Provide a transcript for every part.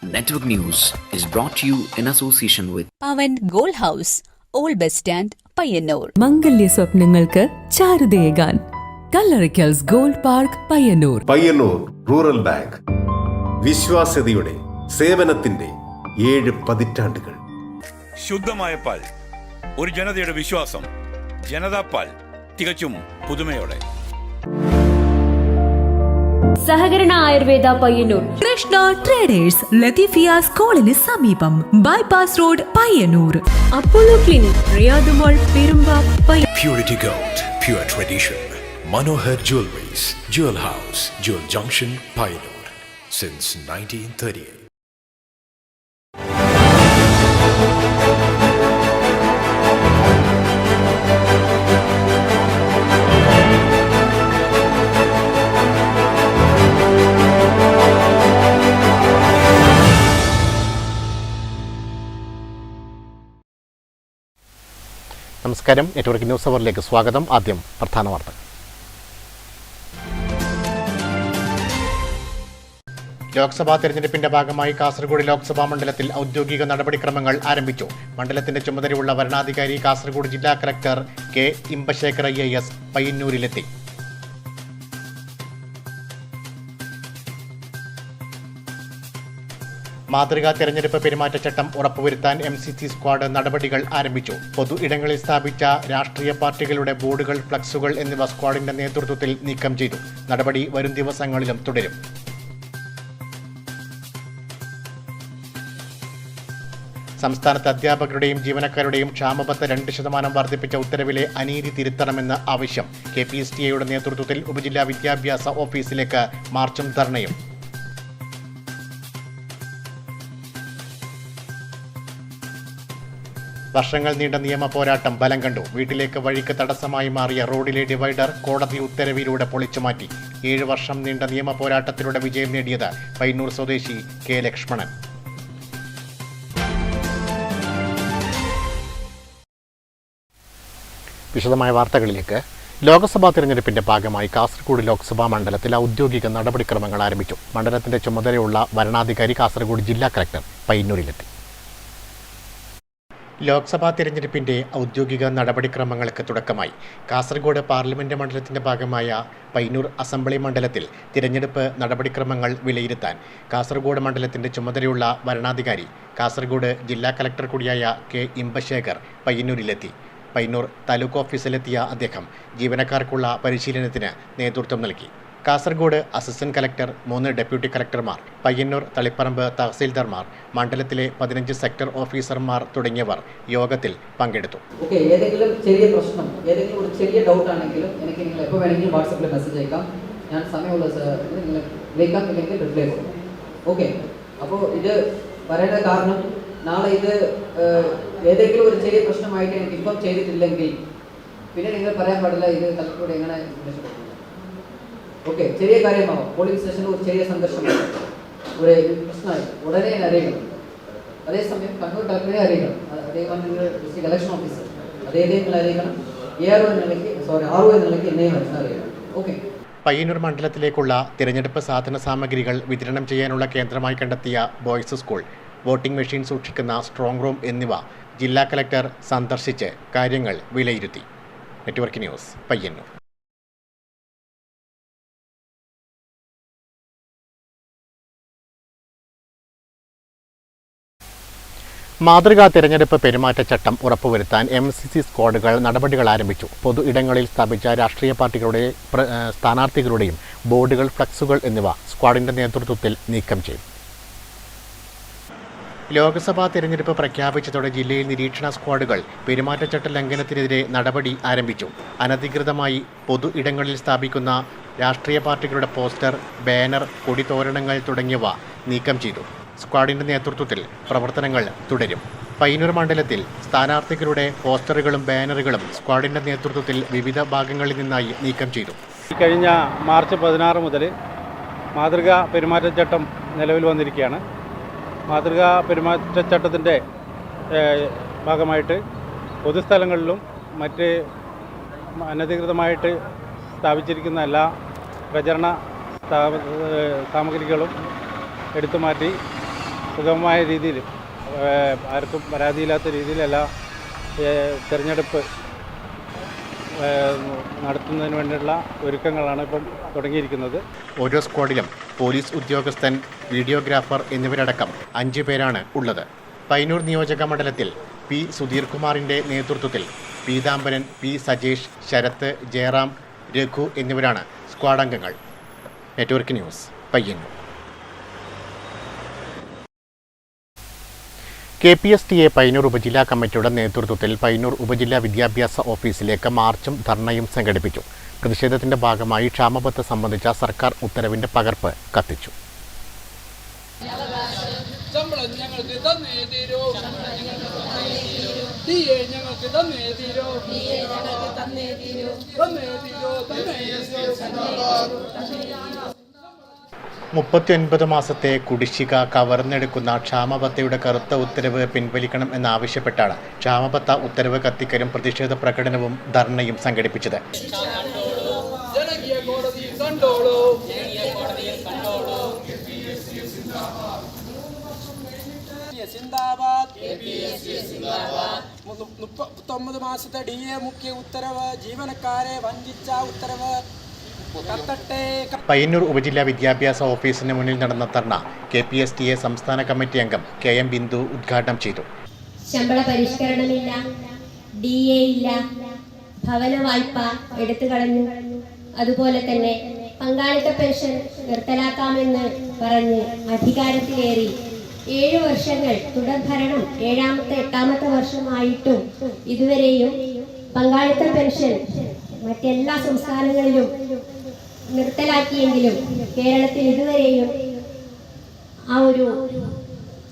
Network News is brought to you in association with Pavan Gold House, Old Bus Stand, Payyannur. മംഗല്യ സ്വപ്നങ്ങൾക്ക് ചാരുതയേകാൻ Kallarickals gold park Payyanur. Payyanur rural bank, വിശ്വാസ്യതയുടെ സേവനത്തിന്റെ 7 പതിറ്റാണ്ടുകൾ. ശുദ്ധമായ പാൽ, ഒരു ജനതയുടെ വിശ്വാസം. ജനതാ പാൽ, തികച്ചും പുതുമയോടെ. സഹകരണ ആയുർവേദ പയ്യന്നൂർ. കൃഷ്ണ ട്രേഡേഴ്സ്, ലത്തീഫിയ സ്കൂളിന് സമീപം, bypass road Payyanur. Apollo clinic, Riyadh mall, Perumba. Purity Gold, pure tradition. Manohar Jewelries, Jewel House, Jewel Junction, Payyanur, since 1938. നമസ്കാരം. നെറ്റ്വർക്ക് ന്യൂസ് അവറിലേക്ക് സ്വാഗതം. ആദ്യം പ്രധാന വാർത്തകൾ. ലോക്സഭാ തെരഞ്ഞെടുപ്പിന്റെ ഭാഗമായി കാസർഗോഡ് ലോക്സഭാ മണ്ഡലത്തിൽ ഔദ്യോഗിക നടപടിക്രമങ്ങൾ ആരംഭിച്ചു. മണ്ഡലത്തിന്റെ ചുമതലയുള്ള വരണാധികാരി കാസർഗോഡ് ജില്ലാ കലക്ടർ കെ ഇമ്പശേഖർ IAS പയ്യന്നൂരിലെത്തി. മാതൃകാ തെരഞ്ഞെടുപ്പ് പെരുമാറ്റച്ചട്ടം ഉറപ്പുവരുത്താൻ MCC സ്ക്വാഡ് നടപടികൾ ആരംഭിച്ചു. പൊതു ഇടങ്ങളിൽ സ്ഥാപിച്ച രാഷ്ട്രീയ പാർട്ടികളുടെ ബോർഡുകൾ, ഫ്ലക്സുകൾ എന്നിവ സ്ക്വാഡിന്റെ നേതൃത്വത്തിൽ നീക്കം ചെയ്തു. നടപടി വരും ദിവസങ്ങളിലും തുടരും. സംസ്ഥാനത്ത് അധ്യാപകരുടെയും ജീവനക്കാരുടെയും ക്ഷാമബത്ത 2% വർദ്ധിപ്പിച്ച ഉത്തരവിലെ അനീതി തിരുത്തണമെന്ന് ആവശ്യം. KPSTA നേതൃത്വത്തിൽ ഉപജില്ലാ വിദ്യാഭ്യാസ ഓഫീസിലേക്ക് മാർച്ചും ധർണയും. വർഷങ്ങൾ നീണ്ട നിയമ പോരാട്ടം ബലം കണ്ടു. വീട്ടിലേക്ക് വഴിക്ക് തടസ്സമായി മാറിയ റോഡിലെ ഡിവൈഡർ കോടതി ഉത്തരവിലൂടെ പൊളിച്ചുമാറ്റി. 7 വർഷം നീണ്ട നിയമ പോരാട്ടത്തിലൂടെ വിജയം നേടിയത് പയ്യന്നൂർ സ്വദേശി K ലക്ഷ്മണൻ. വിശദമായ വാർത്തകളിലേക്ക്. ലോക്സഭാ തെരഞ്ഞെടുപ്പിന്റെ ഭാഗമായി കാസർഗോഡ് ലോക്സഭാ മണ്ഡലത്തിൽ ഔദ്യോഗിക നടപടിക്രമങ്ങൾ ആരംഭിച്ചു. മണ്ഡലത്തിന്റെ ചുമതലയുള്ള വരണാധികാരി കാസർഗോഡ് ജില്ലാ കലക്ടർ പയ്യന്നൂരിലെത്തി. ലോക്സഭാ തിരഞ്ഞെടുപ്പിന്റെ ഔദ്യോഗിക നടപടിക്രമങ്ങൾക്ക് തുടക്കമായി. കാസർഗോഡ് പാർലമെന്റ് മണ്ഡലത്തിന്റെ ഭാഗമായ പയ്യന്നൂർ അസംബ്ലി മണ്ഡലത്തിൽ തിരഞ്ഞെടുപ്പ് നടപടിക്രമങ്ങൾ വിലയിരുത്താൻ കാസർഗോഡ് മണ്ഡലത്തിന്റെ ചുമതലയുള്ള വരണാധികാരി കാസർഗോഡ് ജില്ലാ കലക്ടർ കൂടിയായ K ഇമ്പശേഖർ പയ്യന്നൂരിലെത്തി. പയ്യന്നൂർ താലൂക്ക് ഓഫീസിലെത്തിയ അദ്ദേഹം ജീവനക്കാർക്കുള്ള പരിശീലനത്തിന് നേതൃത്വം നൽകി. കാസർഗോഡ് അസിസ്റ്റന്റ് കലക്ടർ, 3 ഡെപ്യൂട്ടി കലക്ടർമാർ, പയ്യന്നൂർ, തളിപ്പറമ്പ് തഹസീൽദാർമാർ, മണ്ഡലത്തിലെ 15 സെക്ടർ ഓഫീസർമാർ തുടങ്ങിയവർ യോഗത്തിൽ പങ്കെടുത്തു. ഏതെങ്കിലും ചെറിയ പ്രശ്നം, ഏതെങ്കിലും ഒരു ചെറിയ ഡൗട്ട് ആണെങ്കിലും എനിക്ക് നിങ്ങൾ എപ്പോൾ വേണമെങ്കിലും വാട്സപ്പിൽ മെസ്സേജ് അയക്കാം. ഞാൻ സമയമുള്ള നിങ്ങൾ വിളിക്കാം, ഇല്ലെങ്കിൽ റിപ്ലൈ കൊടുക്കാം. ഓക്കെ. അപ്പോൾ ഇത് പറയേണ്ട കാരണം, നാളെ ഇത് ഏതെങ്കിലും ഒരു ചെറിയ പ്രശ്നമായിട്ട് എനിക്ക് ഇൻഫോം ചെയ്തിട്ടില്ലെങ്കിൽ പിന്നെ നിങ്ങൾ പറയാൻ പാടില്ല ഇത് കളക്ടറോട് എങ്ങനെ ഇൻഫർമേഷൻ കൊടുക്കും. ഓക്കെ. ചെറിയ കാര്യമാവും. പോളിംഗ് സ്റ്റേഷനിൽ ഒരു ചെറിയ സംഘർഷമാണ്, ഒരു പ്രശ്നമായി, ഉടനെ അറിയിക്കണം. അതേസമയം കണ്ണൂർ കളക്ടറെ അറിയിക്കണം. അതേപോലെ നിങ്ങൾ ഡിസ്ട്രിക്ട് ഇലക്ഷൻ ഓഫീസർ അതേ നിങ്ങൾ അറിയിക്കണം. RO എന്ന നിലയ്ക്ക് എന്നെയും അറിയിക്കണം. ഓക്കെ. പയ്യന്നൂർ മണ്ഡലത്തിലേക്കുള്ള തിരഞ്ഞെടുപ്പ് സാധന സാമഗ്രികൾ വിതരണം ചെയ്യാനുള്ള കേന്ദ്രമായി കണ്ടെത്തിയ ബോയ്സ് സ്കൂൾ, വോട്ടിംഗ് മെഷീൻ സൂക്ഷിക്കുന്ന സ്ട്രോങ് റൂം എന്നിവ ജില്ലാ കലക്ടർ സന്ദർശിച്ച് കാര്യങ്ങൾ വിലയിരുത്തി. Network news, Payyanur. മാതൃകാ തിരഞ്ഞെടുപ്പ് പെരുമാറ്റച്ചട്ടം ഉറപ്പുവരുത്താൻ MCC സ്ക്വാഡുകൾ നടപടികൾ ആരംഭിച്ചു. പൊതു ഇടങ്ങളിൽ സ്ഥാപിച്ച രാഷ്ട്രീയ പാർട്ടികളുടെ സ്ഥാനാർത്ഥികളുടെയും ബോർഡുകൾ, ഫ്ലക്സുകൾ എന്നിവ സ്ക്വാഡിന്റെ നേതൃത്വത്തിൽ നീക്കം ചെയ്തു. ലോക്സഭാ തിരഞ്ഞെടുപ്പ് പ്രഖ്യാപിച്ചതോടെ ജില്ലയിൽ നിരീക്ഷണ സ്ക്വാഡുകൾ പെരുമാറ്റച്ചട്ട ലംഘനത്തിനെതിരെ നടപടി ആരംഭിച്ചു. അനധികൃതമായി പൊതു ഇടങ്ങളിൽ സ്ഥാപിക്കുന്ന രാഷ്ട്രീയ പാർട്ടികളുടെ പോസ്റ്റർ, ബാനർ, കൊടിതോരണങ്ങൾ തുടങ്ങിയവ നീക്കം ചെയ്തു. സ്ക്വാഡിന്റെ നേതൃത്വത്തിൽ പ്രവർത്തനങ്ങൾ തുടരും. പയ്യന്നൂർ മണ്ഡലത്തിൽ സ്ഥാനാർത്ഥികളുടെ പോസ്റ്ററുകളും ബാനറുകളും സ്ക്വാഡിന്റെ നേതൃത്വത്തിൽ വിവിധ ഭാഗങ്ങളിൽ നിന്നായി നീക്കം ചെയ്തു. കഴിഞ്ഞ മാർച്ച് 16 മുതൽ മാതൃകാ പെരുമാറ്റച്ചട്ടം നിലവിൽ വന്നിരിക്കുകയാണ്. മാതൃകാ പെരുമാറ്റച്ചട്ടത്തിൻ്റെ ഭാഗമായിട്ട് പൊതുസ്ഥലങ്ങളിലും മറ്റ് അനധികൃതമായിട്ട് സ്ഥാപിച്ചിരിക്കുന്ന എല്ലാ പ്രചരണ സാമഗ്രികളും എടുത്തുമാറ്റി സുഗമമായ രീതിയിൽ ആർക്കും പരാതിയില്ലാത്ത രീതിയിലെല്ലാം തിരഞ്ഞെടുപ്പ് നടത്തുന്നതിന് വേണ്ടിയുള്ള ഒരുക്കങ്ങളാണ് ഇപ്പം തുടങ്ങിയിരിക്കുന്നത്. ഓരോ സ്ക്വാഡിലും പോലീസ് ഉദ്യോഗസ്ഥൻ, വീഡിയോഗ്രാഫർ എന്നിവരടക്കം 5 പേരാണ് ഉള്ളത്. പയ്യന്നൂർ നിയോജക മണ്ഡലത്തിൽ പി സുധീർ കുമാറിൻ്റെ നേതൃത്വത്തിൽ പീതാംബരൻ, പി സജേഷ്, ശരത്ത്, ജയറാം, രഘു എന്നിവരാണ് സ്ക്വാഡ് അംഗങ്ങൾ. Network news, Payyanur. KPSTA Payyanur ഉപജില്ലാ കമ്മിറ്റിയുടെ നേതൃത്വത്തിൽ പയ്യന്നൂർ ഉപജില്ലാ വിദ്യാഭ്യാസ ഓഫീസിലേക്ക് മാർച്ചും ധർണയും സംഘടിപ്പിച്ചു. പ്രതിഷേധത്തിന്റെ ഭാഗമായി ക്ഷാമബത്ത സംബന്ധിച്ച സർക്കാർ ഉത്തരവിന്റെ പകർപ്പ് കത്തിച്ചു. മുപ്പത്തിയൊൻപത് മാസത്തെ കുടിശ്ശിക കവർന്നെടുക്കുന്ന ക്ഷാമബത്തയുടെ കറുത്ത ഉത്തരവ് പിൻവലിക്കണം എന്നാവശ്യപ്പെട്ടാണ് ക്ഷാമബത്ത ഉത്തരവ് കത്തിക്കലും പ്രതിഷേധ പ്രകടനവും ധർണയും സംഘടിപ്പിച്ചത്. മാസത്തെ DA മുഖ്യ ഉത്തരവ്, ജീവനക്കാരെ വഞ്ചിച്ച ഉത്തരവ്. പയ്യന്നൂർ ഉപജില്ലാ വിദ്യാഭ്യാസ ഓഫീസിന് മുന്നിൽ നടന്ന ധർണ KPSTA സംസ്ഥാന കമ്മിറ്റി അംഗം KM ബിന്ദു ഉദ്ഘാടനം ചെയ്തു. ശമ്പള പരിഷ്കരണമില്ല, DA ഇല്ല, ഭവന വായ്പ എടുത്തു കളഞ്ഞു. അതുപോലെ തന്നെ പങ്കാളിത്ത പെൻഷൻ നിർത്തലാക്കാമെന്ന് പറഞ്ഞ് അധികാരത്തിലേറി 7 വർഷങ്ങൾ തുടർഭരണം, 7ാമത്തെ 8ാമത്തെ വർഷമായിട്ടും ഇതുവരെയും പങ്കാളിത്ത പെൻഷൻ മറ്റെല്ലാ സംസ്ഥാനങ്ങളിലും നിർത്തലാക്കിയെങ്കിലും കേരളത്തിൽ ഇതുവരെയും ആ ഒരു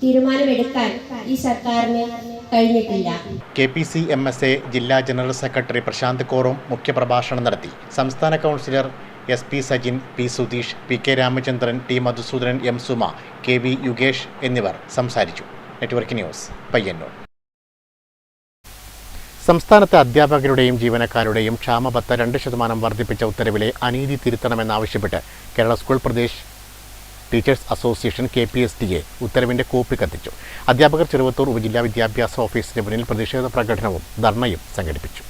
തീരുമാനമെടുക്കാൻ ഈ സർക്കാരിന് കഴിഞ്ഞിട്ടില്ല. KPCMSA ജില്ലാ ജനറൽ സെക്രട്ടറി പ്രശാന്ത് കോറും മുഖ്യപ്രഭാഷണം നടത്തി. സംസ്ഥാന councillor SP Sajin, P Sudheesh, PK Ramachandran, T Madhusoodanan, M Suma, KV Yugesh എന്നിവർ സംസാരിച്ചു. Network news, Payyanur. സംസ്ഥാനത്തെ അധ്യാപകരുടെയും ജീവനക്കാരുടെയും ക്ഷാമബത്ത 2% വർദ്ധിപ്പിച്ച ഉത്തരവിലെ അനീതി തിരുത്തണമെന്നാവശ്യപ്പെട്ട് Kerala school Pradesh teachers association KPSTA ഉത്തരവിന്റെ കോപ്പി കത്തിച്ചു. അധ്യാപകർ ചെറുവത്തൂർ ഉപജില്ലാ വിദ്യാഭ്യാസ ഓഫീസിന് മുന്നിൽ പ്രതിഷേധ പ്രകടനവും ധർണയും സംഘടിപ്പിച്ചു.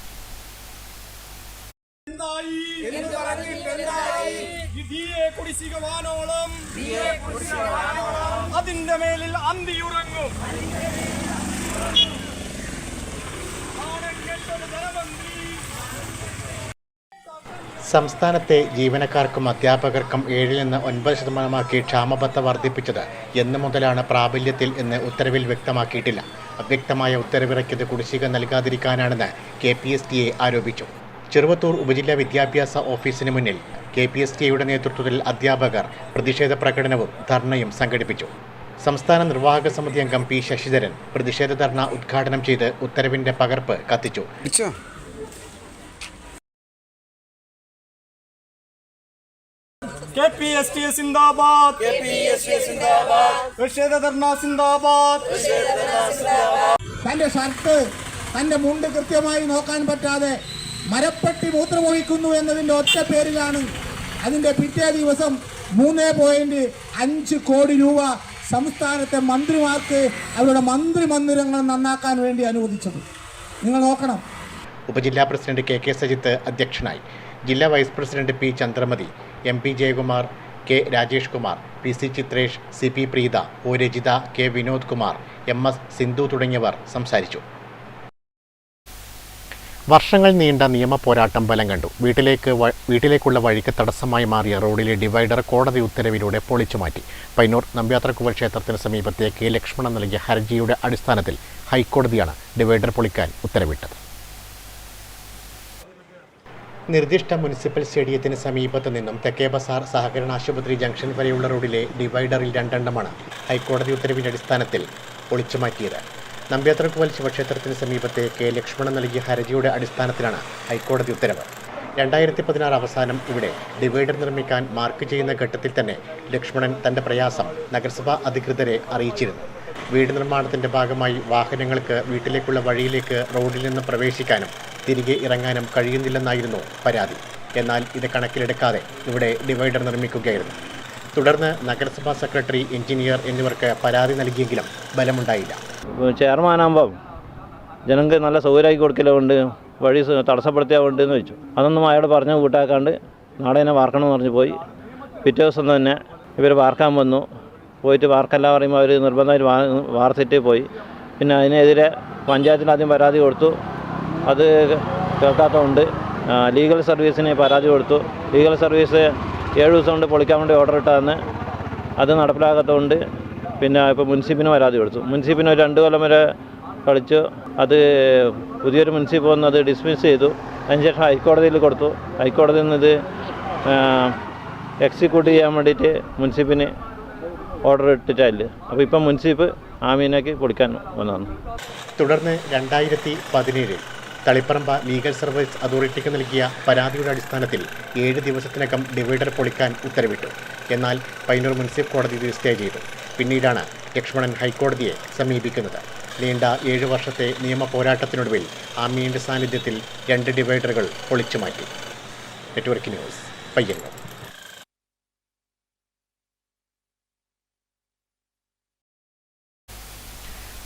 അതിന്റെ മേലിൽ അന്തിയുറങ്ങും. സംസ്ഥാനത്തെ ജീവനക്കാർക്കും അധ്യാപകർക്കും 7 നിന്ന് 9% ക്ഷാമബത്ത വർദ്ധിപ്പിച്ചത് എന്ന് മുതലാണ് പ്രാബല്യത്തിൽ എന്ന് ഉത്തരവിൽ വ്യക്തമാക്കിയിട്ടില്ല. അവ്യക്തമായ ഉത്തരവിറക്കിയത് കുടിശ്ശിക നൽകാതിരിക്കാനാണെന്ന് KPSTA ആരോപിച്ചു. ചെറുവത്തൂർ ഉപജില്ലാ വിദ്യാഭ്യാസ ഓഫീസിന് മുന്നിൽ KPSTAയുടെ നേതൃത്വത്തിൽ അധ്യാപകർ പ്രതിഷേധ പ്രകടനവും ധർണയും സംഘടിപ്പിച്ചു. സംസ്ഥാന നിർവാഹക സമിതി അംഗം P ശശിധരൻ പ്രതിഷേധ ധർണ ഉദ്ഘാടനം ചെയ്ത് ഉത്തരവിന്റെ പകർപ്പ് കത്തിച്ചു. KPSTA സിന്ദാബാദ്, പ്രതിഷേധ ധർണ സിന്ദാബാദ്. തന്റെ ഷർട്ട്, തന്റെ മുണ്ട് കൃത്യമായി നോക്കാൻ പറ്റാതെ മരപ്പെട്ടി മൂത്രമൊഴിക്കുന്നു എന്നതിന്റെ ഒറ്റ പേരിലാണ് അതിന്റെ പിറ്റേ ദിവസം 3.5 കോടി രൂപ സംസ്ഥാനത്തെ മന്ത്രിമാർക്ക് അവരുടെ മന്ത്രി മന്ദിരങ്ങൾ നന്നാക്കാൻ വേണ്ടി അനുവദിച്ചത്. നിങ്ങൾ നോക്കണം. ഉപജില്ലാ പ്രസിഡന്റ് KK സജിത്ത് അധ്യക്ഷനായി. ജില്ലാ vice president P Chandramathi, MP Jayakumar, K Rajesh Kumar, PC Chitresh, CP Preetha, O Rajitha, K Vinod Kumar, MS Sindhu തുടങ്ങിയവർ സംസാരിച്ചു. വർഷങ്ങൾ നീണ്ട നിയമ പോരാട്ടം ബലം കണ്ടു. വീട്ടിലേക്കുള്ള വഴിക്ക് തടസ്സമായി മാറിയ റോഡിലെ ഡിവൈഡർ കോടതി ഉത്തരവിലൂടെ പൊളിച്ചുമാറ്റി. പയ്യന്നൂർ നമ്പ്യാത്രക്കുവൽ ക്ഷേത്രത്തിന് സമീപത്തെ K ലക്ഷ്മണൻ നൽകിയ ഹർജിയുടെ അടിസ്ഥാനത്തിൽ ഹൈക്കോടതിയാണ് ഡിവൈഡർ പൊളിക്കാൻ ഉത്തരവിട്ടത്. നിർദ്ദിഷ്ട മുനിസിപ്പൽ സ്റ്റേഡിയത്തിന് സമീപത്ത് നിന്നും തെക്കേ ബസാർ സഹകരണ ആശുപത്രി ജംഗ്ഷൻ വരെയുള്ള റോഡിലെ ഡിവൈഡറിൽ 2 എണ്ണമാണ് ഹൈക്കോടതി ഉത്തരവിൻ്റെ അടിസ്ഥാനത്തിൽ പൊളിച്ചുമാറ്റിയത്. നമ്പ്യാത്രക്കുവൽ ശിവക്ഷേത്രത്തിന് സമീപത്തെ K ലക്ഷ്മണൻ നൽകിയ ഹർജിയുടെ അടിസ്ഥാനത്തിലാണ് ഹൈക്കോടതി ഉത്തരവ്. 2016 അവസാനം ഇവിടെ ഡിവൈഡർ നിർമ്മിക്കാൻ മാർക്ക് ചെയ്യുന്ന ഘട്ടത്തിൽ തന്നെ ലക്ഷ്മണൻ തൻ്റെ പ്രയാസം നഗരസഭാ അധികൃതരെ അറിയിച്ചിരുന്നു. വീട് നിർമ്മാണത്തിൻ്റെ ഭാഗമായി വാഹനങ്ങൾക്ക് വീട്ടിലേക്കുള്ള വഴിയിലേക്ക് റോഡിൽ നിന്ന് പ്രവേശിക്കാനും തിരികെ ഇറങ്ങാനും കഴിയുന്നില്ലെന്നായിരുന്നു പരാതി. എന്നാൽ ഇത് കണക്കിലെടുക്കാതെ ഇവിടെ ഡിവൈഡർ നിർമ്മിക്കുകയായിരുന്നു. തുടർന്ന് നഗരസഭാ സെക്രട്ടറി, എഞ്ചിനീയർ എന്നിവർക്ക് പരാതി നൽകിയെങ്കിലും ഫലമുണ്ടായില്ല. ചെയർമാനാകുമ്പം ജനങ്ങൾക്ക് നല്ല സൗകര്യമാക്കി കൊടുക്കലുണ്ട്, വഴി തടസ്സപ്പെടുത്തിയാവുണ്ട് എന്ന് വെച്ചു. അതൊന്നും അയാൾ പറഞ്ഞ് കൂട്ടാക്കാണ്ട് നാളെ തന്നെ വാർക്കണമെന്ന് പറഞ്ഞ് പോയി. പിറ്റേ ദിവസം തന്നെ ഇവർ വാർക്കാൻ വന്നു. പോയിട്ട് വാർക്കല്ല പറയുമ്പോൾ അവർ നിർബന്ധമായിട്ട് വാർത്തിട്ട് പോയി. പിന്നെ അതിനെതിരെ പഞ്ചായത്തിൽ ആദ്യം പരാതി കൊടുത്തു. അത് കേൾക്കാത്തതുകൊണ്ട് ലീഗൽ സർവീസിന് പരാതി കൊടുത്തു. ലീഗൽ സർവീസ് 7 ദിവസം കൊണ്ട് പൊളിക്കാൻ വേണ്ടി ഓർഡർ ഇട്ടതെന്ന് അത് നടപ്പിലാക്കാത്തതുകൊണ്ട് പിന്നെ ഇപ്പോൾ മുൻസിപ്പിന് പരാതി കൊടുത്തു. മുൻസിപ്പിന് 2 കൊല്ലം വരെ കളിച്ചു. അത് പുതിയൊരു മുൻസിപ്പ് വന്ന് അത് ഡിസ്മിസ് ചെയ്തു. അതിനുശേഷം ഹൈക്കോടതിയിൽ കൊടുത്തു. ഹൈക്കോടതിയിൽ നിന്ന് ഇത് എക്സിക്യൂട്ട് ചെയ്യാൻ വേണ്ടിയിട്ട് മുൻസിപ്പിന് ഓർഡർ ഇട്ടിട്ടില്ല. അപ്പോൾ ഇപ്പം മുൻസിപ്പ് ആമീനാക്കി പൊളിക്കാൻ വന്നതാണ്. തുടർന്ന് 2017 തളിപ്പറമ്പ ലീഗൽ സർവീസ് അതോറിറ്റിക്ക് നൽകിയ പരാതിയുടെ അടിസ്ഥാനത്തിൽ 7 ദിവസത്തിനകം ഡിവൈഡർ പൊളിക്കാൻ ഉത്തരവിട്ടു. എന്നാൽ പയ്യന്നൂർ മുനിസിപ്പൽ കോടതി ഇത് സ്റ്റേ ചെയ്തു. പിന്നീടാണ് ലക്ഷ്മണൻ ഹൈക്കോടതിയെ സമീപിക്കുന്നത്. നീണ്ട 7 വർഷത്തെ നിയമ പോരാട്ടത്തിനൊടുവിൽ ആമീൻ്റെ സാന്നിധ്യത്തിൽ 2 ഡിവൈഡറുകൾ പൊളിച്ചു മാറ്റി. Network news, Payyanur.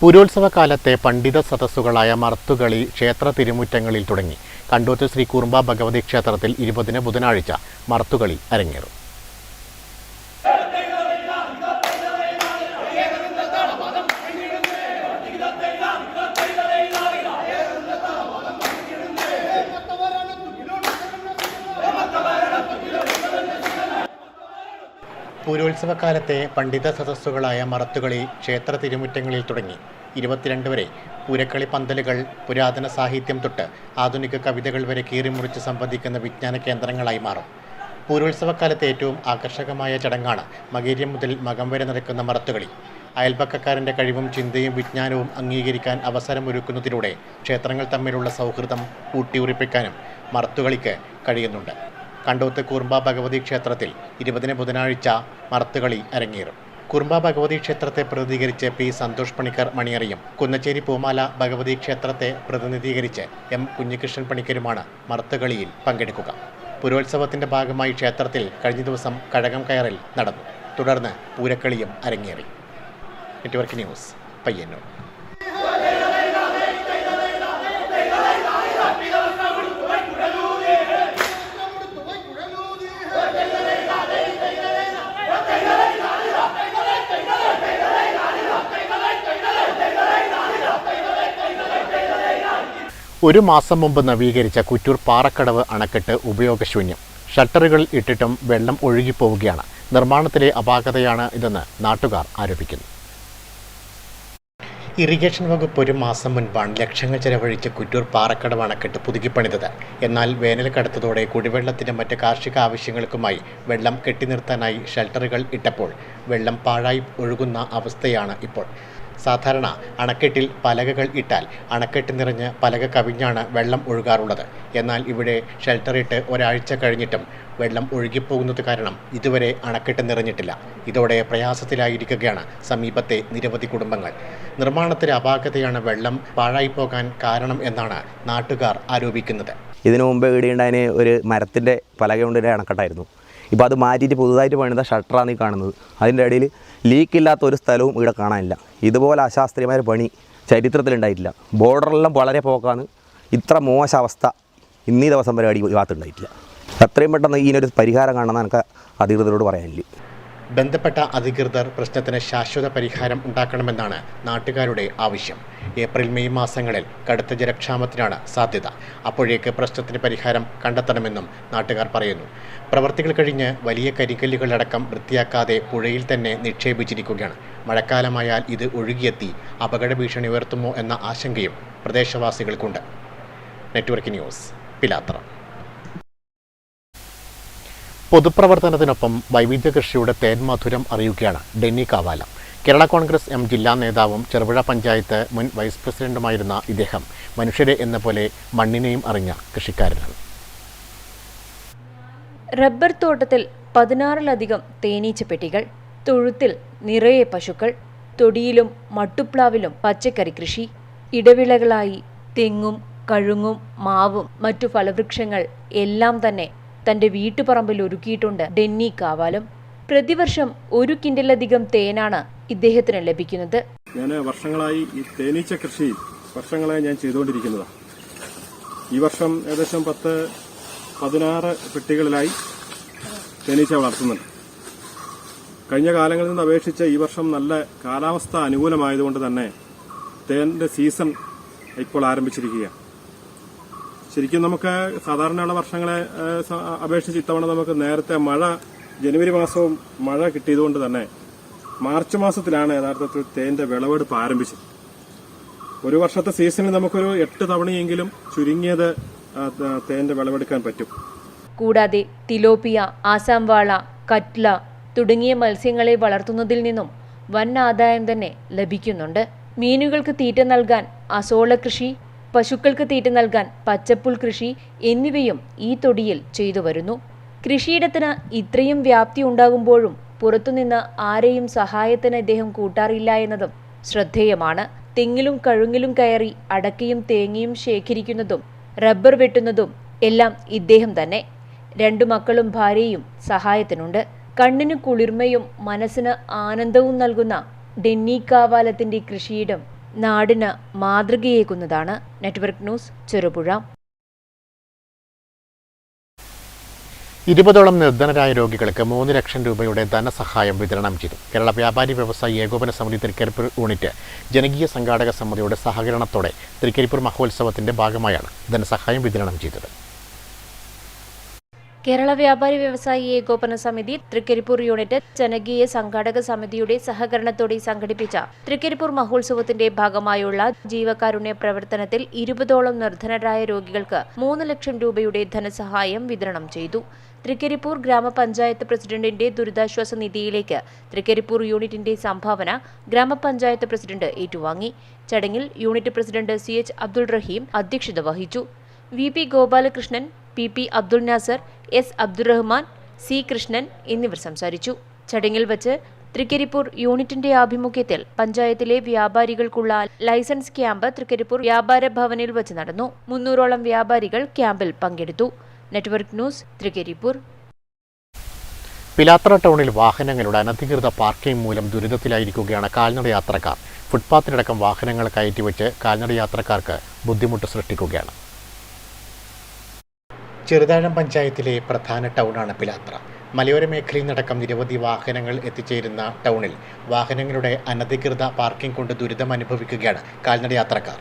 പുരോത്സവ കാലത്തെ പണ്ഡിത സദസ്സുകളായ മർത്തുകളി ക്ഷേത്ര തിരുമുറ്റങ്ങളിൽ തുടങ്ങി. കണ്ടോത്ത് ശ്രീ കുറുമ്പ ഭഗവതി ക്ഷേത്രത്തിൽ 20-ന് ബുധനാഴ്ച മർത്തുകളി അരങ്ങേറും. പുരോത്സവകാലത്തെ പണ്ഡിത സദസ്സുകളായ മറത്തുകളി ക്ഷേത്ര തിരുമുറ്റങ്ങളിൽ തുടങ്ങി 22 വരെ പൂരക്കളി പന്തലുകൾ പുരാതന സാഹിത്യം തൊട്ട് ആധുനിക കവിതകൾ വരെ കീറിമുറിച്ച് സംവദിക്കുന്ന വിജ്ഞാന കേന്ദ്രങ്ങളായി മാറും. പൂരോത്സവക്കാലത്തെ ഏറ്റവും ആകർഷകമായ ചടങ്ങാണ് മകേര്യം മുതൽ മകം വരെ നടക്കുന്ന മറത്തുകളി. അയൽപക്കക്കാരൻ്റെ കഴിവും ചിന്തയും വിജ്ഞാനവും അംഗീകരിക്കാൻ അവസരമൊരുക്കുന്നതിലൂടെ ക്ഷേത്രങ്ങൾ തമ്മിലുള്ള സൗഹൃദം ഊട്ടിയുറപ്പിക്കാനും മറത്തുകളിക്ക് കഴിയുന്നുണ്ട്. കണ്ടോത്ത് കുറുമ്പ ഭഗവതി ക്ഷേത്രത്തിൽ 20-ന് ബുധനാഴ്ച മറത്തുകളി അരങ്ങേറും. കുറുമ്പ ഭഗവതി ക്ഷേത്രത്തെ പ്രതിനിധീകരിച്ച് പി സന്തോഷ് പണിക്കർ മണിയറിയും കുന്നച്ചേരി പൂമാല ഭഗവതി ക്ഷേത്രത്തെ പ്രതിനിധീകരിച്ച് എം കുഞ്ഞികൃഷ്ണൻ പണിക്കരുമാണ് മറത്തുകളിയിൽ പങ്കെടുക്കുക. പുരോത്സവത്തിൻ്റെ ഭാഗമായി ക്ഷേത്രത്തിൽ കഴിഞ്ഞ ദിവസം കഴകം കയറൽ നടന്നു. തുടർന്ന് പൂരക്കളിയും അരങ്ങേറി. Network news, Payyanur. ഒരു മാസം മുമ്പ് നവീകരിച്ച കുറ്റൂർ പാറക്കടവ് അണക്കെട്ട് ഉപയോഗശൂന്യം. ഷട്ടറുകൾ ഇട്ടിട്ടും വെള്ളം ഒഴുകിപ്പോവുകയാണ്. നിർമ്മാണത്തിലെ അപാകതയാണ് ഇതെന്ന് നാട്ടുകാർ ആരോപിക്കുന്നു. ഇറിഗേഷൻ വകുപ്പ് ഒരു മാസം മുൻപാണ് ലക്ഷങ്ങൾ ചെലവഴിച്ച് കുറ്റൂർ പാറക്കടവ് അണക്കെട്ട് പുതുക്കിപ്പണിതത്. എന്നാൽ വേനൽ കടുത്തതോടെ കുടിവെള്ളത്തിനും മറ്റ് കാർഷിക ആവശ്യങ്ങൾക്കുമായി വെള്ളം കെട്ടിനിർത്താനായി ഷെൽട്ടറുകൾ ഇട്ടപ്പോൾ വെള്ളം പാഴായി ഒഴുകുന്ന അവസ്ഥയാണ് ഇപ്പോൾ. സാധാരണ അണക്കെട്ടിൽ പലകകൾ ഇട്ടാൽ അണക്കെട്ട് നിറഞ്ഞ് പലക കവിഞ്ഞാണ് വെള്ളം ഒഴുകാറുള്ളത്. എന്നാൽ ഇവിടെ ഷെൽട്ടറിട്ട് ഒരാഴ്ച കഴിഞ്ഞിട്ടും വെള്ളം ഒഴുകിപ്പോകുന്നത് കാരണം ഇതുവരെ അണക്കെട്ട് നിറഞ്ഞിട്ടില്ല. ഇതോടെ പ്രയാസത്തിലായിരിക്കുകയാണ് സമീപത്തെ നിരവധി കുടുംബങ്ങൾ. നിർമ്മാണത്തിലെ അപാകതയാണ് വെള്ളം പാഴായി പോകാൻ കാരണം എന്നാണ് നാട്ടുകാർ ആരോപിക്കുന്നത്. ഇതിനു മുമ്പ് ഇടിയുണ്ടായതിന് ഒരു മരത്തിൻ്റെ പലക കൊണ്ടൊരു അണക്കെട്ടായിരുന്നു. ഇപ്പോൾ അത് മാറ്റിയിട്ട് പുതുതായിട്ട് പണിത ഷട്ടറാണ് ഈ കാണുന്നത്. അതിൻ്റെ ഇടയിൽ ലീക്കില്ലാത്ത ഒരു സ്ഥലവും ഇവിടെ കാണാനില്ല. ഇതുപോലെ അശാസ്ത്രീയമായ പണി ചരിത്രത്തിലുണ്ടായിട്ടില്ല. ബോർഡറെല്ലാം വളരെ പോക്കാണ്. ഇത്ര മോശ അവസ്ഥ ഇന്നീ ദിവസം വരെ ഭാഗത്തുണ്ടായിട്ടില്ല. എത്രയും പെട്ടെന്ന് ഇതിനൊരു പരിഹാരം കാണണമെന്ന് എനിക്ക് അധികൃതരോട് പറയാനില്ല. ബന്ധപ്പെട്ട അധികൃതർ പ്രശ്നത്തിന് ശാശ്വത പരിഹാരം ഉണ്ടാക്കണമെന്നാണ് നാട്ടുകാരുടെ ആവശ്യം. ഏപ്രിൽ മെയ് മാസങ്ങളിൽ കടുത്ത ജലക്ഷാമത്തിനാണ് സാധ്യത. അപ്പോഴേക്ക് പ്രശ്നത്തിന് പരിഹാരം കണ്ടെത്തണമെന്നും നാട്ടുകാർ പറയുന്നു. പ്രവർത്തികൾ കഴിഞ്ഞ് വലിയ കരിങ്കല്ലുകളടക്കം വൃത്തിയാക്കാതെ പുഴയിൽ തന്നെ നിക്ഷേപിച്ചിരിക്കുകയാണ്. മഴക്കാലമായാൽ ഇത് ഒഴുകിയെത്തി അപകട ഭീഷണി ഉയർത്തുമോ എന്ന ആശങ്കയും പ്രദേശവാസികൾക്കുണ്ട്. Network news, Pilathara. പൊതുപ്രവർത്തനത്തിനൊപ്പം വൈവിധ്യ കൃഷിയുടെ തേന്മധുരം അറിയുകയാണ് ഡെന്നി കാവാല. കേരള കോൺഗ്രസ് എം ജില്ലാ നേതാവും ചെറുപുഴ പഞ്ചായത്ത് മുൻ വൈസ് പ്രസിഡന്റുമായിരുന്ന ഇദ്ദേഹം മനുഷ്യരെ എന്ന പോലെ മണ്ണിനെയും അറിഞ്ഞ കൃഷിക്കാരനാണ്. റബ്ബർ തോട്ടത്തിൽ 16-ലധികം തേനീച്ചപ്പെട്ടികൾ, തൊഴുത്തിൽ നിറയെ പശുക്കൾ, തൊടിയിലും മട്ടുപ്ലാവിലും പച്ചക്കറി കൃഷി, ഇടവിളകളായി തെങ്ങും കഴുങ്ങും മാവും മറ്റു ഫലവൃക്ഷങ്ങൾ എല്ലാം തന്നെ തൻ്റെ വീട്ടുപറമ്പിൽ ഒരുക്കിയിട്ടുണ്ട് ഡെന്നി കാവാലം. പ്രതിവർഷം 1 കിൻഡലധികം തേനാണ് ഇദ്ദേഹത്തിന് ലഭിക്കുന്നത്. ഞാൻ വർഷങ്ങളായി ഈ തേനീച്ച കൃഷി ഞാൻ ചെയ്തുകൊണ്ടിരിക്കുന്നതാണ്. ഈ വർഷം ഏകദേശം 10-16 പെട്ടികളിലായി തേനീച്ച വളർത്തുന്നുണ്ട്. കഴിഞ്ഞ കാലങ്ങളിൽ നിന്ന് അപേക്ഷിച്ച് ഈ വർഷം നല്ല കാലാവസ്ഥ അനുകൂലമായതുകൊണ്ട് തന്നെ തേനിന്റെ സീസൺ ഇപ്പോൾ ആരംഭിച്ചിരിക്കുകയാണ്. ശരിക്കും നമുക്ക് സാധാരണയുള്ള വർഷങ്ങളെ അപേക്ഷിച്ച് ഇത്തവണ നമുക്ക് നേരത്തെ ജനുവരി മാസവും മഴ കിട്ടിയതുകൊണ്ട് തന്നെ മാർച്ച് മാസത്തിലാണ് യഥാർത്ഥത്തിൽ തേന്റെ വിളവെടുപ്പ് ആരംഭിച്ചത്. ഒരു വർഷത്തെ സീസണിൽ നമുക്കൊരു 8 തവണയെങ്കിലും ചുരുങ്ങിയത് തേന്റെ വിളവെടുക്കാൻ പറ്റും. കൂടാതെ തിലോപ്പിയ, ആസാം വാള, കറ്റ്ല തുടങ്ങിയ മത്സ്യങ്ങളെ വളർത്തുന്നതിൽ നിന്നും വൻ ആദായം തന്നെ ലഭിക്കുന്നുണ്ട്. മീനുകൾക്ക് തീറ്റ നൽകാൻ അസോള കൃഷി, പശുക്കൾക്ക് തീറ്റ നൽകാൻ പച്ചപ്പുൽ കൃഷി എന്നിവയും ഈ തൊടിയിൽ ചെയ്തു വരുന്നു. കൃഷിയിടത്തിന് ഇത്രയും വ്യാപ്തി ഉണ്ടാകുമ്പോഴും പുറത്തുനിന്ന് ആരെയും സഹായത്തിന് ഇദ്ദേഹം കൂട്ടാറില്ല എന്നതും ശ്രദ്ധേയമാണ്. തെങ്ങിലും കഴുങ്ങിലും കയറി അടക്കയും തേങ്ങയും ശേഖരിക്കുന്നതും റബ്ബർ വെട്ടുന്നതും എല്ലാം ഇദ്ദേഹം തന്നെ. 2 മക്കളും ഭാര്യയും സഹായത്തിനുണ്ട്. കണ്ണിന് കുളിർമയും മനസ്സിന് ആനന്ദവും നൽകുന്ന ഡെന്നി കാവാലത്തിന്റെ കൃഷിയിടം നാടിന് മാതൃകയേകുന്നതാണ്. Network news, Cherupuzha. 20ഓളം നിർധനരായ രോഗികൾക്ക് 3 ലക്ഷം രൂപയുടെ ധനസഹായം വിതരണം ചെയ്തു. കേരള വ്യാപാരി വ്യവസായി ഏകോപന സമിതി തൃക്കരിപ്പൂർ യൂണിറ്റ് ജനകീയ സംഘാടക സമിതിയുടെ സഹകരണത്തോടെ തൃക്കരിപ്പൂർ മഹോത്സവത്തിന്റെ ഭാഗമായാണ് ധനസഹായം വിതരണം ചെയ്തത്. കേരള വ്യാപാരി വ്യവസായി ഏകോപന സമിതി തൃക്കരിപ്പൂർ യൂണിറ്റ് ജനകീയ സംഘാടക സമിതിയുടെ സഹകരണത്തോടെ സംഘടിപ്പിച്ച തൃക്കരിപ്പൂർ മഹോത്സവത്തിന്റെ ഭാഗമായുള്ള ജീവകാരുണ്യ പ്രവർത്തനത്തിൽ 20ഓളം നിർധനരായ രോഗികൾക്ക് 3 ലക്ഷം രൂപയുടെ ധനസഹായം വിതരണം ചെയ്തു. തൃക്കരിപ്പൂർ ഗ്രാമപഞ്ചായത്ത് പ്രസിഡന്റിന്റെ ദുരിതാശ്വാസ നിധിയിലേക്ക് തൃക്കരിപ്പൂർ യൂണിറ്റിന്റെ സംഭാവന ഗ്രാമപഞ്ചായത്ത് പ്രസിഡന്റ് ഏറ്റുവാങ്ങി. ചടങ്ങിൽ യൂണിറ്റ് പ്രസിഡന്റ് CH അബ്ദുൾ റഹീം അധ്യക്ഷത വഹിച്ചു. VP Gopalakrishnan, PP Abdul Nasar, S Abdurahman, C Krishnan എന്നിവർ സംസാരിച്ചു. ചടങ്ങിൽ വച്ച് തൃക്കരിപ്പൂർ യൂണിറ്റിന്റെ ആഭിമുഖ്യത്തിൽ പഞ്ചായത്തിലെ വ്യാപാരികൾക്കുള്ള ലൈസൻസ് ക്യാമ്പ് തൃക്കരിപ്പൂർ വ്യാപാര ഭവനിൽ വച്ച് നടന്നു. 300ഓളം വ്യാപാരികൾ ക്യാമ്പിൽ പങ്കെടുത്തു. Network news, Trikaripur. പിലാത്തറ ടൗണിൽ വാഹനങ്ങളുടെ അനധികൃത പാർക്കിംഗ് മൂലം ദുരിതത്തിലായിരിക്കുകയാണ് കാൽനട യാത്രക്കാർ. ഫുട്പാത്തിലടക്കം വാഹനങ്ങൾ കയറ്റിവെച്ച് കാൽനട യാത്രക്കാർക്ക് ബുദ്ധിമുട്ട് സൃഷ്ടിക്കുകയാണ്. ചെറുതാഴം പഞ്ചായത്തിലെ പ്രധാന ടൗണാണ് പിലാത്തറ. മലയോര മേഖലയിൽ നിന്നടക്കം നിരവധി വാഹനങ്ങൾ എത്തിച്ചേരുന്ന ടൗണിൽ വാഹനങ്ങളുടെ അനധികൃത പാർക്കിംഗ് കൊണ്ട് ദുരിതം അനുഭവിക്കുകയാണ് കാൽനട യാത്രക്കാർ.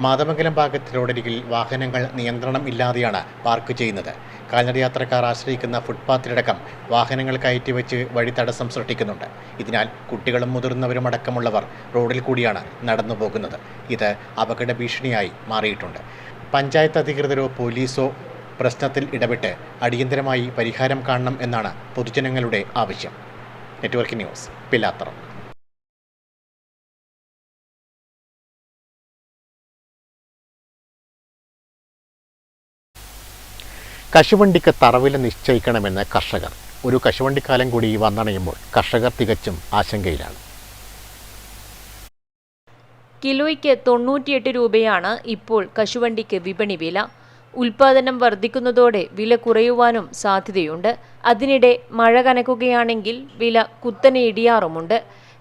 മാതമംഗലം ഭാഗത്ത് റോഡരികിൽ വാഹനങ്ങൾ നിയന്ത്രണം ഇല്ലാതെയാണ് പാർക്ക് ചെയ്യുന്നത്. കാൽനട യാത്രക്കാർ ആശ്രയിക്കുന്ന ഫുട്പാത്തിലടക്കം വാഹനങ്ങൾ കയറ്റിവെച്ച് വഴി തടസ്സം സൃഷ്ടിക്കുന്നുണ്ട്. ഇതിനാൽ കുട്ടികളും മുതിർന്നവരും അടക്കമുള്ളവർ റോഡിൽ കൂടിയാണ് നടന്നു പോകുന്നത്. ഇത് അപകട ഭീഷണിയായി മാറിയിട്ടുണ്ട്. പഞ്ചായത്ത് അധികൃതരോ പോലീസോ പ്രശ്നത്തിൽ ഇടപെട്ട് അടിയന്തരമായി പരിഹാരം കാണണം എന്നാണ് പൊതുജനങ്ങളുടെ ആവശ്യം. Network news, Pilathara. കശുവണ്ടിക്ക് തറവില നിശ്ചയിക്കണമെന്ന് കർഷകർ. ഒരു കശുവണ്ടിക്കാലം കൂടി വന്നണയുമ്പോൾ കർഷകർ തികച്ചും ആശങ്കയിലാണ്. കിലോയ്ക്ക് 98 രൂപയാണ് ഇപ്പോൾ കശുവണ്ടിക്ക് വിപണി വില. ഉൽപാദനം വർദ്ധിക്കുന്നതോടെ വില കുറയുവാനും സാധ്യതയുണ്ട്. അതിനിടെ മഴ കനക്കുകയാണെങ്കിൽ വില കുത്തനെ ഇടിയാറുമുണ്ട്.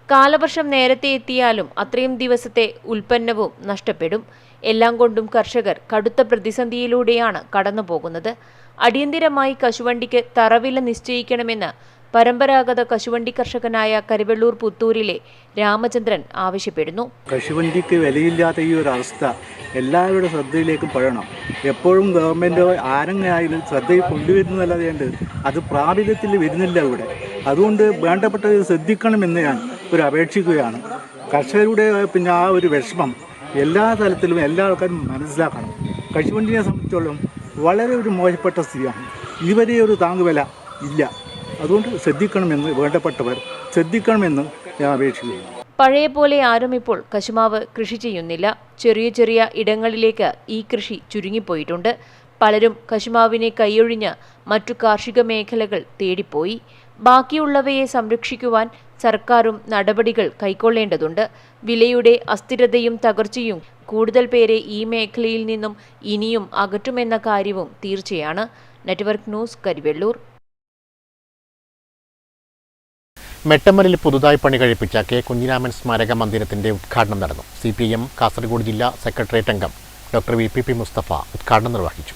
കാലവർഷം നേരത്തെ എത്തിയാലും അത്രയും ദിവസത്തെ ഉൽപ്പന്നവും നഷ്ടപ്പെടും. എല്ലാം കൊണ്ടും കർഷകർ കടുത്ത പ്രതിസന്ധിയിലൂടെയാണ് കടന്നുപോകുന്നത്. അടിയന്തിരമായി കശുവണ്ടിക്ക് തറവില നിശ്ചയിക്കണമെന്ന് പരമ്പരാഗത കശുവണ്ടി കർഷകനായ കരുവള്ളൂർ പുത്തൂരിലെ രാമചന്ദ്രൻ ആവശ്യപ്പെടുന്നു. കശുവണ്ടിക്ക് വിലയില്ലാത്ത ഈ ഒരു അവസ്ഥ എല്ലാവരുടെ ശ്രദ്ധയിലേക്കും പെടണം. എപ്പോഴും ഗവൺമെൻറ് ആരെങ്കിലും ശ്രദ്ധയിൽ കൊണ്ടുവരുന്നതല്ലാതെ അത് പ്രാബല്യത്തിൽ വരുന്നില്ല ഇവിടെ. അതുകൊണ്ട് വേണ്ടപ്പെട്ടത് ശ്രദ്ധിക്കണമെന്ന് ഞാൻ ഒരു അപേക്ഷിക്കുകയാണ്. കർഷകരുടെ ആ ഒരു വിഷമം എല്ലാ തലത്തിലും എല്ലാ ആൾക്കാരും മനസ്സിലാക്കണം. കശുവണ്ടിയെ സംബന്ധിച്ചോളം വളരെ ഒരു മോശപ്പെട്ട സ്ഥിതിയാണ്. ഇതുവരെ ഒരു താങ്ങുവില ഇല്ല. അതുകൊണ്ട് ശ്രദ്ധിക്കണമെന്ന് വേണ്ടപ്പെട്ടവർ ശ്രദ്ധിക്കണമെന്ന് ഞാൻ അപേക്ഷിക്കുന്നു. പഴയ പോലെ ആരും ഇപ്പോൾ കശുമാവ് കൃഷി ചെയ്യുന്നില്ല. ചെറിയ ചെറിയ ഇടങ്ങളിലേക്ക് ഈ കൃഷി ചുരുങ്ങിപ്പോയിട്ടുണ്ട്. പലരും കശുമാവിനെ കൈയൊഴിഞ്ഞ് മറ്റു കാർഷിക മേഖലകൾ തേടിപ്പോയി. ബാക്കിയുള്ളവയെ സംരക്ഷിക്കുവാൻ സർക്കാരും നടപടികൾ കൈക്കൊള്ളേണ്ടതുണ്ട്. വിലയുടെ അസ്ഥിരതയും തകർച്ചയും കൂടുതൽ പേരെ ഈ മേഖലയിൽ നിന്നും ഇനിയും അകറ്റുമെന്ന കാര്യവും തീർച്ചയാണ്. Network news, Karivellur. മെട്ടമ്മലിൽ പുതുതായി പണി കഴിപ്പിച്ച കെ കുഞ്ഞിരാമൻ സ്മാരക മന്ദിരത്തിന്റെ ഉദ്ഘാടനം നടന്നു. CPIM കാസർഗോഡ് ജില്ലാ സെക്രട്ടേറിയറ്റ് അംഗം ഡോക്ടർ VPP മുസ്തഫ ഉദ്ഘാടനം നിർവഹിച്ചു.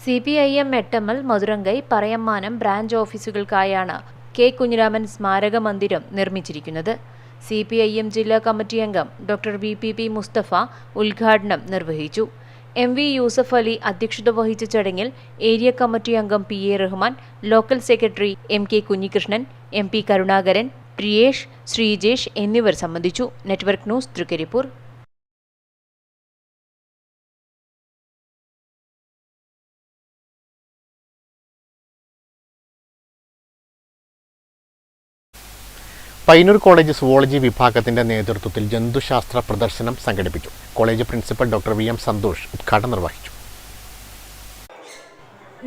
CPIM മെട്ടമ്മൽ, മധുരങ്കൈ, പറയമ്മാനം ബ്രാഞ്ച് ഓഫീസുകൾക്കായാണ് കെ കുഞ്ഞിരാമൻ സ്മാരക മന്ദിരം നിർമ്മിച്ചിരിക്കുന്നത്. CPIM ജില്ലാ കമ്മിറ്റി അംഗം ഡോക്ടർ VPP മുസ്തഫ ഉദ്ഘാടനം നിർവഹിച്ചു. MV യൂസഫ് അലി അധ്യക്ഷത വഹിച്ച ചടങ്ങിൽ ഏരിയ കമ്മിറ്റി അംഗം PA Rahman, local secretary MK Kunhikrishnan, MP Karunakaran, Priyesh, Sreejesh എന്നിവർ സംബന്ധിച്ചു. Network news, Thrikkaripur. Payyanur college zoology വിഭാഗത്തിന്റെ നേതൃത്വത്തിൽ ജന്തുശാസ്ത്ര പ്രദർശനം സംഘടിപ്പിച്ചു. College principal doctor VM Santhosh ഉദ്ഘാടനം നിർവഹിച്ചു.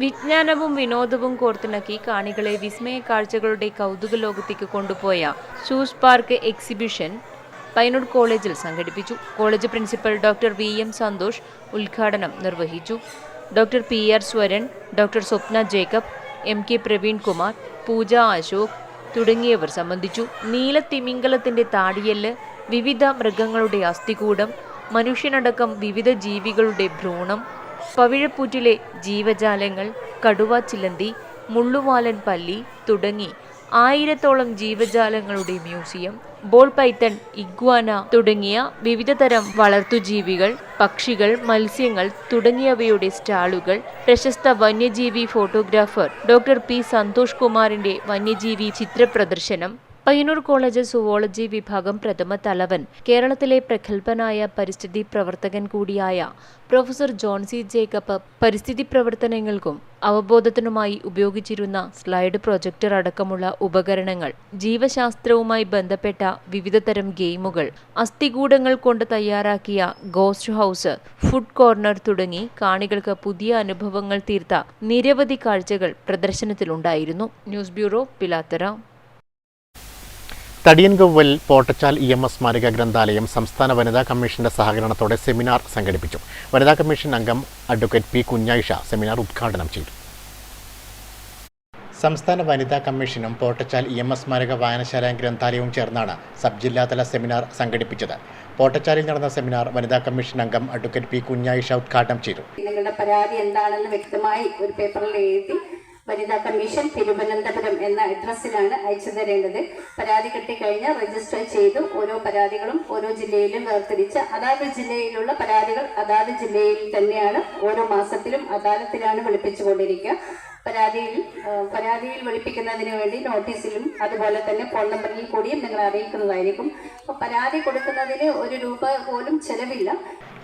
വിജ്ഞാനവും വിനോദവും കോർത്തിണക്കി കാണികളെ വിസ്മയ കാഴ്ചകളുടെ കൗതുക ലോകത്തേക്ക് കൊണ്ടുപോയ ഷൂസ് പാർക്ക് എക്സിബിഷൻ പയ്യന്നൂർ കോളേജിൽ സംഘടിപ്പിച്ചു. College principal doctor VM Santhosh ഉദ്ഘാടനം നിർവഹിച്ചു. Doctor PR Swaran, doctor Swapna Jacob, MK Praveen Kumar, Pooja Ashok തുടങ്ങിയവർ സംബന്ധിച്ചു. നീലത്തിമിംഗലത്തിന്റെ താടിയെല്ല്, വിവിധ മൃഗങ്ങളുടെ അസ്ഥികൂടം, മനുഷ്യനടക്കം വിവിധ ജീവികളുടെ ഭ്രൂണം, പവിഴപ്പൂറ്റിലെ ജീവജാലങ്ങൾ, കടുവ ചിലന്തി, മുള്ളുവാലൻ പല്ലി തുടങ്ങി 1000-ഓളം ജീവജാലങ്ങളുടെ മ്യൂസിയം, ബോൾ പൈത്തൺ, ഇഗ്വാന തുടങ്ങിയ വിവിധതരം വളർത്തുജീവികൾ, പക്ഷികൾ, മത്സ്യങ്ങൾ തുടങ്ങിയവയുടെ സ്റ്റാളുകൾ, പ്രശസ്ത വന്യജീവി ഫോട്ടോഗ്രാഫർ ഡോക്ടർ P സന്തോഷ് കുമാറിന്റെ വന്യജീവി ചിത്രപ്രദർശനം, പയ്യന്നൂർ കോളേജ് സുവോളജി വിഭാഗം പ്രഥമ തലവൻ, കേരളത്തിലെ പ്രഗത്ഭനായ പരിസ്ഥിതി പ്രവർത്തകൻ കൂടിയായ പ്രൊഫസർ ജോൺ C ജേക്കബ് പരിസ്ഥിതി പ്രവർത്തനങ്ങൾക്കും അവബോധത്തിനുമായി ഉപയോഗിച്ചിരുന്ന സ്ലൈഡ് പ്രൊജക്ടർ അടക്കമുള്ള ഉപകരണങ്ങൾ, ജീവശാസ്ത്രവുമായി ബന്ധപ്പെട്ട വിവിധതരം ഗെയിമുകൾ, അസ്ഥികൂടങ്ങൾ കൊണ്ട് തയ്യാറാക്കിയ ഗോസ്റ്റ് ഹൗസ്, ഫുഡ് കോർണർ തുടങ്ങി കാണികൾക്ക് പുതിയ അനുഭവങ്ങൾ തീർത്ത നിരവധി കാഴ്ചകൾ പ്രദർശനത്തിലുണ്ടായിരുന്നു. News bureau, Pilathara. Thadiyankovval Pottachal EMS സ്മാരക ഗ്രന്ഥാലയം സംസ്ഥാന വനിതാ കമ്മീഷന്റെ സഹകരണത്തോടെ സെമിനാർ സംഘടിപ്പിച്ചു. വനിതാ കമ്മീഷൻ അംഗം അഡ്വക്കേറ്റ് P കുഞ്ഞായിഷ സെമിനാർ ഉദ്ഘാടനം ചെയ്തു. സംസ്ഥാന വനിതാ കമ്മീഷനും പോട്ടച്ചാൽ EMS സ്മാരക വായനശാല ഗ്രന്ഥാലയവും ചേർന്നാണ് സബ് ജില്ലാതല സെമിനാർ സംഘടിപ്പിച്ചത്. പോട്ടച്ചാലിൽ നടന്ന സെമിനാർ വനിതാ കമ്മീഷൻ അംഗം അഡ്വക്കേറ്റ് P കുഞ്ഞായിഷ ഉദ്ഘാടനം ചെയ്തു. നിങ്ങളുടെ പരാതി എന്താണെന്ന് വ്യക്തമായി ഒരു പേപ്പറിൽ എഴുതി വനിതാ കമ്മീഷൻ തിരുവനന്തപുരം എന്ന അഡ്രസ്സിലാണ് അയച്ചു തരേണ്ടത്. പരാതി കിട്ടിക്കഴിഞ്ഞാൽ രജിസ്റ്റർ ചെയ്തു ഓരോ പരാതികളും ഓരോ ജില്ലയിലും വേർതിരിച്ച് അതാത് ജില്ലയിലുള്ള പരാതികൾ അതാത് ജില്ലയിൽ തന്നെയാണ് ഓരോ മാസത്തിലും അദാലത്തിലാണ് വിളിപ്പിച്ചുകൊണ്ടിരിക്കുക. പരാതിയിൽ വിളിപ്പിക്കുന്നതിന് വേണ്ടി നോട്ടീസിലും അതുപോലെ തന്നെ ഫോൺ നമ്പറിൽ കൂടിയും നിങ്ങൾ അറിയിക്കുന്നതായിരിക്കും. അപ്പോൾ പരാതി കൊടുക്കുന്നതിന് ₹1 പോലും ചെലവില്ല.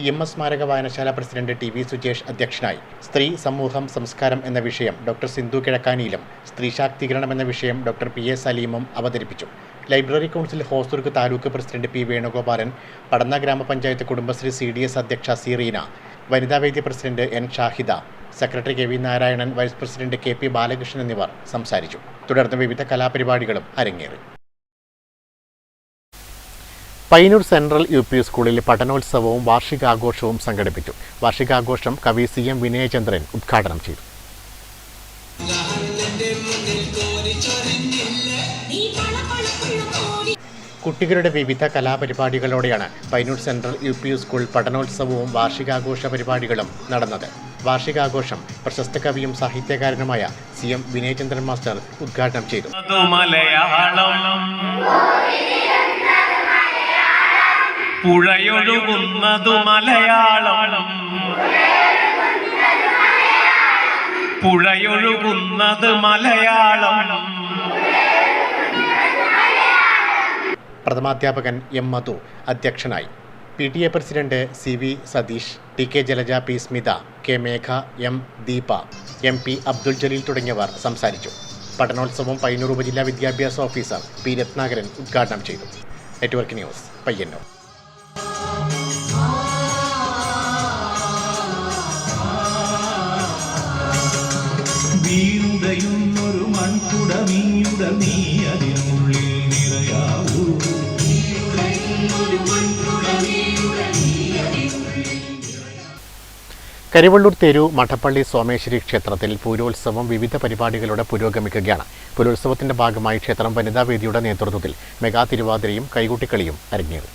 EMS സ്മാരക വായനശാല പ്രസിഡന്റ് TV സുജേഷ് അധ്യക്ഷനായി. സ്ത്രീ, സമൂഹം, സംസ്കാരം എന്ന വിഷയം ഡോക്ടർ സിന്ധു കിഴക്കാനിയിലും സ്ത്രീ ശാക്തീകരണം എന്ന വിഷയം ഡോക്ടർ PA സലീമും അവതരിപ്പിച്ചു. Library council Hosdurg taluk president P Venugopalan, Padanna ഗ്രാമപഞ്ചായത്ത് കുടുംബശ്രീ CDS അധ്യക്ഷ സീറീന, വനിതാവേദി president N Shahida, secretary KV Narayanan, vice president KP Balakrishnan എന്നിവർ സംസാരിച്ചു. തുടർന്ന് വിവിധ കലാപരിപാടികളും അരങ്ങേറി. പയ്യന്നൂർ സെൻട്രൽ UP സ്കൂളിൽ പഠനോത്സവവും വാർഷികാഘോഷവും സംഘടിപ്പിച്ചു. വാർഷികാഘോഷം കവി CM വിനയചന്ദ്രൻ ഉദ്ഘാടനം ചെയ്തു. കുട്ടികളുടെ വിവിധ കലാപരിപാടികളോടെയാണ് പയ്യന്നൂർ സെൻട്രൽ UP സ്കൂൾ പഠനോത്സവവും വാർഷികാഘോഷ പരിപാടികളും നടന്നത്. വാർഷികാഘോഷം പ്രശസ്ത കവിയും സാഹിത്യകാരനുമായ CM വിനയചന്ദ്രൻ മാസ്റ്റർ ഉദ്ഘാടനം ചെയ്തു. പുഴയൊഴുകുന്നതു മലയാളം, പുഴയൊഴുകുന്നത് മലയാളം. പ്രഥമാധ്യാപകൻ M മധു അധ്യക്ഷനായി. PTA president CV Satheesh, TK Jalaja, P Smitha, K മേഘ, M ദീപ, MP അബ്ദുൽ ജലീൽ തുടങ്ങിയവർ സംസാരിച്ചു. പഠനോത്സവം പയ്യന്നൂർ ഉപജില്ലാ വിദ്യാഭ്യാസ ഓഫീസർ P രത്നാകരൻ ഉദ്ഘാടനം ചെയ്തു. Network news, Payyanur. വീണുടയുന്നൊരു മൺകുടമീയുടെ നീ അതിനുള്ളിൽ നിറയാവൂ. കരിവള്ളൂർ തേരു മഠപ്പള്ളി സോമേശ്വരി ക്ഷേത്രത്തിൽ പൂരോത്സവം വിവിധ പരിപാടികളോടെ പുരോഗമിക്കുകയാണ്. പുരോത്സവത്തിന്റെ ഭാഗമായി ക്ഷേത്രം വനിതാവേദിയുടെ നേതൃത്വത്തിൽ മെഗാ തിരുവാതിരയും കൈകൊട്ടിക്കളിയും അരങ്ങേറി.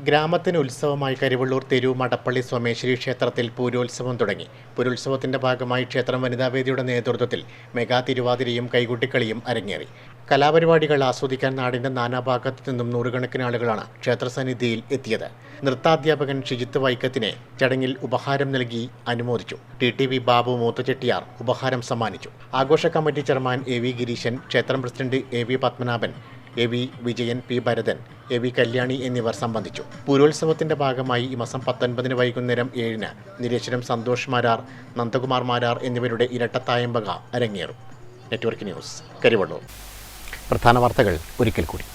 ഗ്രാമത്തിന് ഉത്സവമായി കരിവള്ളൂർ തെരു മഠപ്പള്ളി സോമേശ്വരി ക്ഷേത്രത്തിൽ പൂരോത്സവം തുടങ്ങി. പൂരോത്സവത്തിന്റെ ഭാഗമായി ക്ഷേത്രം വനിതാവേദിയുടെ നേതൃത്വത്തിൽ മെഗാ തിരുവാതിരയും കൈകൊട്ടിക്കളിയും അരങ്ങേറി. കലാപരിപാടികൾ ആസ്വദിക്കാൻ നാടിന്റെ നാനാഭാഗത്തു നിന്നും നൂറുകണക്കിന് ആളുകളാണ് ക്ഷേത്രസന്നിധിയിൽ എത്തിയത്. നൃത്താധ്യാപകൻ ഷിജിത്ത് വൈക്കത്തിനെ ചടങ്ങിൽ ഉപഹാരം നൽകി അനുമോദിച്ചു. TTV ബാബു മൂത്തചെട്ടിയാർ ഉപഹാരം സമ്മാനിച്ചു. ആഘോഷ കമ്മിറ്റി ചെയർമാൻ AV ഗിരീശൻ, ക്ഷേത്രം president AV Padmanabhan, AV Vijayan, P Bharathan, AV Kalyani എന്നിവർ സംബന്ധിച്ചു. പൂരോത്സവത്തിന്റെ ഭാഗമായി ഈ മാസം 19 വൈകുന്നേരം 7 നിരേശ്വരം സന്തോഷ് മാരാർ, നന്ദകുമാർ മാരാർ എന്നിവരുടെ ഇരട്ടത്തായമ്പക അരങ്ങേറും. Network news, Karivellur. പ്രധാന വാർത്തകൾ ഒരിക്കൽ കൂടി.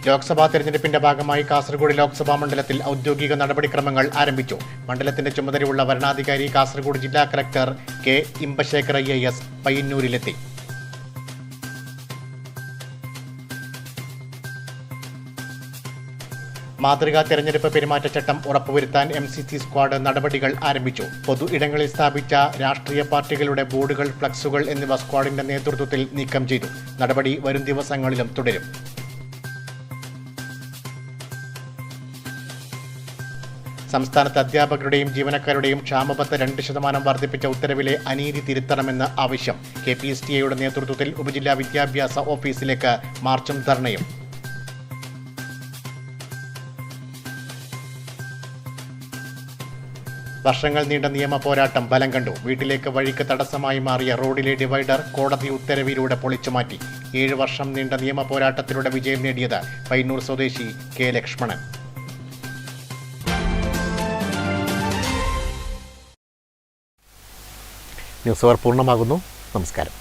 ലോക്സഭാ തെരഞ്ഞെടുപ്പിന്റെ ഭാഗമായി കാസർഗോഡ് ലോക്സഭാ മണ്ഡലത്തിൽ ഔദ്യോഗിക നടപടിക്രമങ്ങൾ ആരംഭിച്ചു. മണ്ഡലത്തിന്റെ ചുമതലയുള്ള വരണാധികാരി കാസർഗോഡ് ജില്ലാ കളക്ടർ K. ഇമ്പശേഖർ IAS പയ്യന്നൂരിലെത്തി. മാതൃകാ തെരഞ്ഞെടുപ്പ് പെരുമാറ്റച്ചട്ടം ഉറപ്പുവരുത്താൻ MCC സ്ക്വാഡ് നടപടികൾ ആരംഭിച്ചു. പൊതു ഇടങ്ങളിൽ സ്ഥാപിച്ച രാഷ്ട്രീയ പാർട്ടികളുടെ ബോർഡുകൾ, ഫ്ലക്സുകൾ എന്നിവ സ്ക്വാഡിന്റെ നേതൃത്വത്തിൽ നീക്കം ചെയ്തു. നടപടി വരും ദിവസങ്ങളിലും തുടരും. സംസ്ഥാനത്ത് അധ്യാപകരുടെയും ജീവനക്കാരുടെയും ക്ഷാമബത്ത 2% വർദ്ധിപ്പിച്ച ഉത്തരവിലെ അനീതി തിരുത്തണമെന്ന് ആവശ്യം. KPSTA നേതൃത്വത്തിൽ ഉപജില്ലാ വിദ്യാഭ്യാസ ഓഫീസിലേക്ക് മാർച്ചും ധർണയും. വർഷങ്ങൾ നീണ്ട നിയമ പോരാട്ടം ഫലം കണ്ടു. വീട്ടിലേക്ക് വഴിക്ക് തടസ്സമായി മാറിയ റോഡിലെ ഡിവൈഡർ കോടതി ഉത്തരവിലൂടെ പൊളിച്ചുമാറ്റി. 7 വർഷം നീണ്ട നിയമ പോരാട്ടത്തിലൂടെ വിജയം നേടിയത് പയ്യന്നൂർ സ്വദേശി K. ലക്ഷ്മണൻ. ന്യൂസ് അവർ പൂർണ്ണമാകുന്നു. നമസ്കാരം.